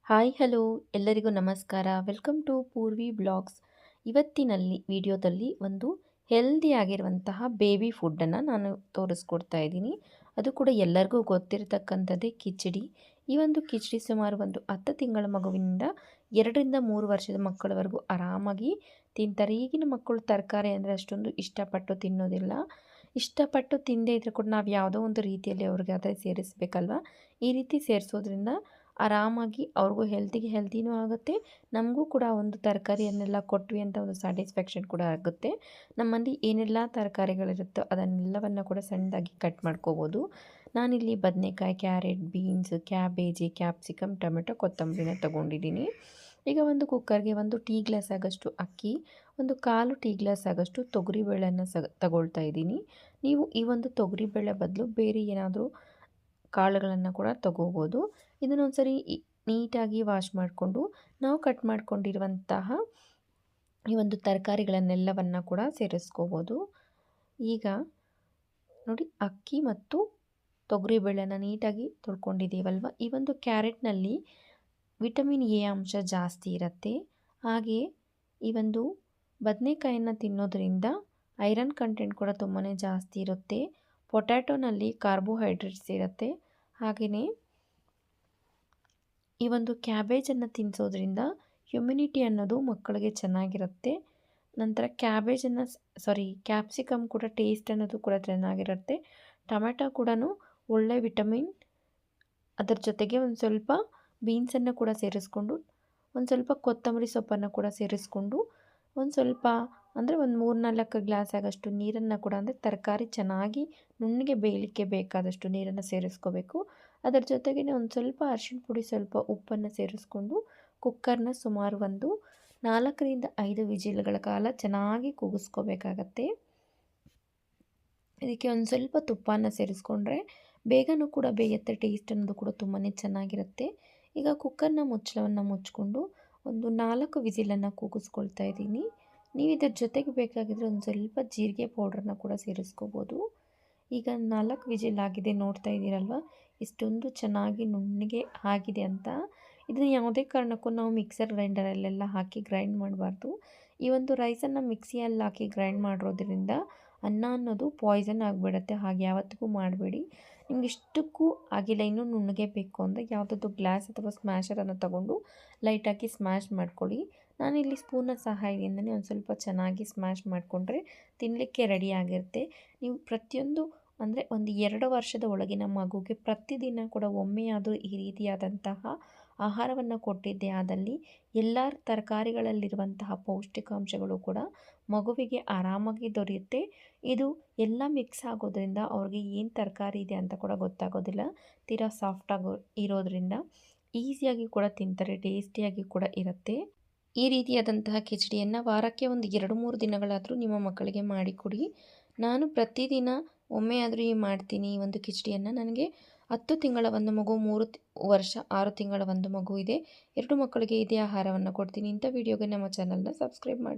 Hi hello ಎಲ್ಲರಿಗೂ ನಮಸ್ಕಾರ. Welcome to Poorvi blogs. ಇವತ್ತಿನಲ್ಲಿ ವಿಡಿಯೋದಲ್ಲಿ ಒಂದು ಹೆಲ್ದಿ ಆಗಿರುವಂತಹ ಬೇಬಿ ಫುಡ್ಡನ್ನು ನಾನು ತೋರಿಸ್ಕೊಡ್ತಾ ಇದ್ದೀನಿ. ಅದು ಕೂಡ ಎಲ್ಲರಿಗೂ ಗೊತ್ತಿರತಕ್ಕಂಥದ್ದೇ ಕಿಚಡಿ. ಈ ಒಂದು ಕಿಚಡಿ ಸುಮಾರು ಒಂದು 10 ತಿಂಗಳ ಮಗುವಿನಿಂದ 2ರಿಂದ 3 ವರ್ಷದ ಮಕ್ಕಳವರೆಗೂ ಆರಾಮಾಗಿ ತಿಂತಾರೆ. ಈಗಿನ ಮಕ್ಕಳು ತರಕಾರಿ ಅಂದರೆ ಅಷ್ಟೊಂದು ಇಷ್ಟಪಟ್ಟು ತಿನ್ನೋದಿಲ್ಲ. ಇಷ್ಟಪಟ್ಟು ತಿಂದೇ ಇದ್ರೂ ಕೂಡ ನಾವು ಯಾವುದೋ ಒಂದು ರೀತಿಯಲ್ಲಿ ಅವ್ರಿಗೆ ಅದೇ ಸೇರಿಸಬೇಕಲ್ವ. ಈ ರೀತಿ ಸೇರಿಸೋದ್ರಿಂದ ಆರಾಮಾಗಿ ಅವ್ರಿಗೂ ಹೆಲ್ದಿನೂ ಆಗುತ್ತೆ, ನಮಗೂ ಕೂಡ ಒಂದು ತರಕಾರಿಯನ್ನೆಲ್ಲ ಕೊಟ್ವಿ ಅಂತ ಒಂದು ಸ್ಯಾಟಿಸ್ಫ್ಯಾಕ್ಷನ್ ಕೂಡ ಆಗುತ್ತೆ. ನಮ್ಮಲ್ಲಿ ಏನೆಲ್ಲ ತರಕಾರಿಗಳಿರುತ್ತೋ ಅದನ್ನೆಲ್ಲವನ್ನು ಕೂಡ ಸಣ್ಣದಾಗಿ ಕಟ್ ಮಾಡ್ಕೋಬೋದು. ನಾನಿಲ್ಲಿ ಬದನೆಕಾಯಿ, carrot, beans, cabbage, capsicum, tomato, ಕೊತ್ತಂಬರಿನ ತೊಗೊಂಡಿದ್ದೀನಿ. ಈಗ ಒಂದು ಕುಕ್ಕರ್ಗೆ 1 ಟೀ ಗ್ಲಾಸ್ ಆಗೋಷ್ಟು ಅಕ್ಕಿ, 1/4 ಟೀ ಗ್ಲಾಸ್ ಆಗೋಷ್ಟು ತೊಗರಿಬೇಳೆಯನ್ನು ತಗೊಳ್ತಾ ಇದ್ದೀನಿ. ನೀವು ಈ ಒಂದು ತೊಗರಿಬೇಳೆ ಬದಲು ಬೇರೆ ಏನಾದರೂ ಕಾಳುಗಳನ್ನು ಕೂಡ ತಗೋಬೋದು. ಇದನ್ನೊಂದ್ಸರಿ ನೀಟಾಗಿ ವಾಶ್ ಮಾಡಿಕೊಂಡು ನಾವು ಕಟ್ ಮಾಡ್ಕೊಂಡಿರುವಂತಹ ಈ ಒಂದು ತರಕಾರಿಗಳನ್ನೆಲ್ಲವನ್ನು ಕೂಡ ಸೇರಿಸ್ಕೋಬೋದು. ಈಗ ನೋಡಿ, ಅಕ್ಕಿ ಮತ್ತು ತೊಗರಿಬೇಳೆನ ನೀಟಾಗಿ ತೊಳ್ಕೊಂಡಿದ್ದೀವಲ್ವ. ಈ ಒಂದು ಕ್ಯಾರೆಟ್ನಲ್ಲಿ ವಿಟಮಿನ್ ಎ ಅಂಶ ಜಾಸ್ತಿ ಇರುತ್ತೆ. ಹಾಗೆ ಈ ಒಂದು ಬದನೆಕಾಯನ್ನು ತಿನ್ನೋದ್ರಿಂದ ಐರನ್ ಕಂಟೆಂಟ್ ಕೂಡ ತುಂಬಾ ಜಾಸ್ತಿ ಇರುತ್ತೆ. ಪೊಟ್ಯಾಟೊನಲ್ಲಿ ಕಾರ್ಬೋಹೈಡ್ರೇಟ್ಸ್ ಇರುತ್ತೆ. ಹಾಗೆಯೇ ಈ ಒಂದು ಕ್ಯಾಬೇಜನ್ನು ತಿನ್ನಿಸೋದ್ರಿಂದ ಹ್ಯುಮಿನಿಟಿ ಅನ್ನೋದು ಮಕ್ಕಳಿಗೆ ಚೆನ್ನಾಗಿರುತ್ತೆ. ನಂತರ ಕ್ಯಾಪ್ಸಿಕಮ್ ಕೂಡ ಟೇಸ್ಟ್ ಅನ್ನೋದು ಕೂಡ ಚೆನ್ನಾಗಿರುತ್ತೆ. ಟೊಮೆಟೊ ಕೂಡ ಒಳ್ಳೆ ವಿಟಮಿನ್. ಅದರ ಜೊತೆಗೆ ಒಂದು ಸ್ವಲ್ಪ ಬೀನ್ಸನ್ನು ಕೂಡ ಸೇರಿಸ್ಕೊಂಡು, ಒಂದು ಸ್ವಲ್ಪ ಕೊತ್ತಂಬರಿ ಸೊಪ್ಪನ್ನು ಕೂಡ ಸೇರಿಸ್ಕೊಂಡು, ಒಂದು ಸ್ವಲ್ಪ ಅಂದರೆ ಒಂದು 3-4 ಗ್ಲಾಸ್ ಆಗೋಷ್ಟು ನೀರನ್ನು ಕೂಡ, ಅಂದರೆ ತರಕಾರಿ ಚೆನ್ನಾಗಿ ನುಣ್ಣಗೆ ಬೇಯಲಿಕ್ಕೆ ಬೇಕಾದಷ್ಟು ನೀರನ್ನು ಸೇರಿಸ್ಕೋಬೇಕು. ಅದರ ಜೊತೆಗೇ ಒಂದು ಸ್ವಲ್ಪ ಅರಿಶಿಣ ಪುಡಿ, ಸ್ವಲ್ಪ ಉಪ್ಪನ್ನು ಸೇರಿಸ್ಕೊಂಡು ಕುಕ್ಕರ್ನ ಸುಮಾರು ಒಂದು 4ರಿಂದ 5 ವಿಜಿಲ್ಗಳ ಕಾಲ ಚೆನ್ನಾಗಿ ಕೂಗಿಸ್ಕೋಬೇಕಾಗತ್ತೆ. ಇದಕ್ಕೆ ಒಂದು ಸ್ವಲ್ಪ ತುಪ್ಪನ ಸೇರಿಸ್ಕೊಂಡ್ರೆ ಬೇಗನೂ ಕೂಡ ಬೇಯುತ್ತೆ. ಟೇಸ್ಟ್ ಅನ್ನೋದು ಕೂಡ ತುಂಬಾ ಚೆನ್ನಾಗಿರುತ್ತೆ. ಈಗ ಕುಕ್ಕರ್ನ ಮುಚ್ಚಳವನ್ನು ಮುಚ್ಚಿಕೊಂಡು ಒಂದು 4 ವಿಜಿಲನ್ನು ಕೂಗಿಸ್ಕೊಳ್ತಾ ಇದ್ದೀನಿ. ನೀವು ಇದರ ಜೊತೆಗೆ ಬೇಕಾಗಿದ್ದರೆ ಒಂದು ಸ್ವಲ್ಪ ಜೀರಿಗೆ ಪೌಡ್ರನ್ನ ಕೂಡ ಸೇರಿಸ್ಕೋಬೋದು. ಈಗ 4 ವಿಜಿಲ್ ಆಗಿದೆ, ನೋಡ್ತಾ ಇದ್ದೀರಲ್ವ ಇಷ್ಟೊಂದು ಚೆನ್ನಾಗಿ ನುಣ್ಣಗೆ ಆಗಿದೆ ಅಂತ. ಇದನ್ನು ಯಾವುದೇ ಕಾರಣಕ್ಕೂ ನಾವು ಮಿಕ್ಸರ್ ಗ್ರೈಂಡರಲ್ಲೆಲ್ಲ ಹಾಕಿ ಗ್ರೈಂಡ್ ಮಾಡಬಾರ್ದು. ಈ ಒಂದು ರೈಸನ್ನು ಮಿಕ್ಸಿಯಲ್ಲಿ ಹಾಕಿ ಗ್ರೈಂಡ್ ಮಾಡೋದ್ರಿಂದ ಅನ್ನ ಅನ್ನೋದು ಪಾಯ್ಸನ್ ಆಗಿಬಿಡುತ್ತೆ. ಹಾಗೆ ಯಾವತ್ತಿಗೂ ಮಾಡಬೇಡಿ. ನಿಮ್ಗೆ ಇಷ್ಟಕ್ಕೂ ಆಗಿಲ್ಲ, ಇನ್ನೂ ನುಣ್ಣಗೆ ಬೇಕು ಅಂದರೆ ಯಾವುದಾದ್ರು ಗ್ಲಾಸ್ ಅಥವಾ ಸ್ಮ್ಯಾಶರನ್ನು ತಗೊಂಡು ಲೈಟಾಗಿ ಸ್ಮ್ಯಾಶ್ ಮಾಡ್ಕೊಳ್ಳಿ. ನಾನಿಲ್ಲಿ ಸ್ಪೂನ್ನ ಸಹಾಯದಿಂದನೇ ಒಂದು ಸ್ವಲ್ಪ ಚೆನ್ನಾಗಿ ಸ್ಮ್ಯಾಶ್ ಮಾಡಿಕೊಂಡ್ರೆ ತಿನ್ನಲಿಕ್ಕೆ ರೆಡಿ ಆಗಿರುತ್ತೆ. ನೀವು ಪ್ರತಿಯೊಂದು ಅಂದರೆ ಒಂದು 2 ವರ್ಷದ ಒಳಗಿನ ಮಗುಗೆ ಪ್ರತಿದಿನ ಕೂಡ ಒಮ್ಮೆಯಾದರೂ ಈ ರೀತಿಯಾದಂತಹ ಆಹಾರವನ್ನು ಕೊಟ್ಟಿದ್ದೇ ಆದಲ್ಲಿ ಎಲ್ಲ ತರಕಾರಿಗಳಲ್ಲಿರುವಂತಹ ಪೌಷ್ಟಿಕಾಂಶಗಳು ಕೂಡ ಮಗುವಿಗೆ ಆರಾಮಾಗಿ ದೊರೆಯುತ್ತೆ. ಇದು ಎಲ್ಲ ಮಿಕ್ಸ್ ಆಗೋದ್ರಿಂದ ಅವ್ರಿಗೆ ಏನು ತರಕಾರಿ ಇದೆ ಅಂತ ಕೂಡ ಗೊತ್ತಾಗೋದಿಲ್ಲ. ತೀರಾ ಸಾಫ್ಟಾಗಿ ಇರೋದ್ರಿಂದ ಈಸಿಯಾಗಿ ಕೂಡ ತಿಂತಾರೆ, ಟೇಸ್ಟಿಯಾಗಿ ಕೂಡ ಇರುತ್ತೆ. ಈ ರೀತಿಯಾದಂತಹ ಕಿಚಡಿಯನ್ನು ವಾರಕ್ಕೆ ಒಂದು 2-3 ದಿನಗಳಾದರೂ ನಿಮ್ಮ ಮಕ್ಕಳಿಗೆ ಮಾಡಿಕೊಡಿ. ನಾನು ಪ್ರತಿದಿನ ಒಮ್ಮೆಯಾದರೂ ಮಾಡ್ತೀನಿ ಈ ಒಂದು ಕಿಚಡಿಯನ್ನು. ನನಗೆ 10 ತಿಂಗಳ ಒಂದು ಮಗು, 3 ವರ್ಷ 6 ತಿಂಗಳ ಒಂದು ಮಗು ಇದೆ. 2 ಮಕ್ಕಳಿಗೆ ಇದೇ ಆಹಾರವನ್ನು ಕೊಡ್ತೀನಿ. ಇಂಥ ವಿಡಿಯೋಗೆ ನಮ್ಮ ಚಾನಲ್ನ ಸಬ್ಸ್ಕ್ರೈಬ್ ಮಾಡಿ.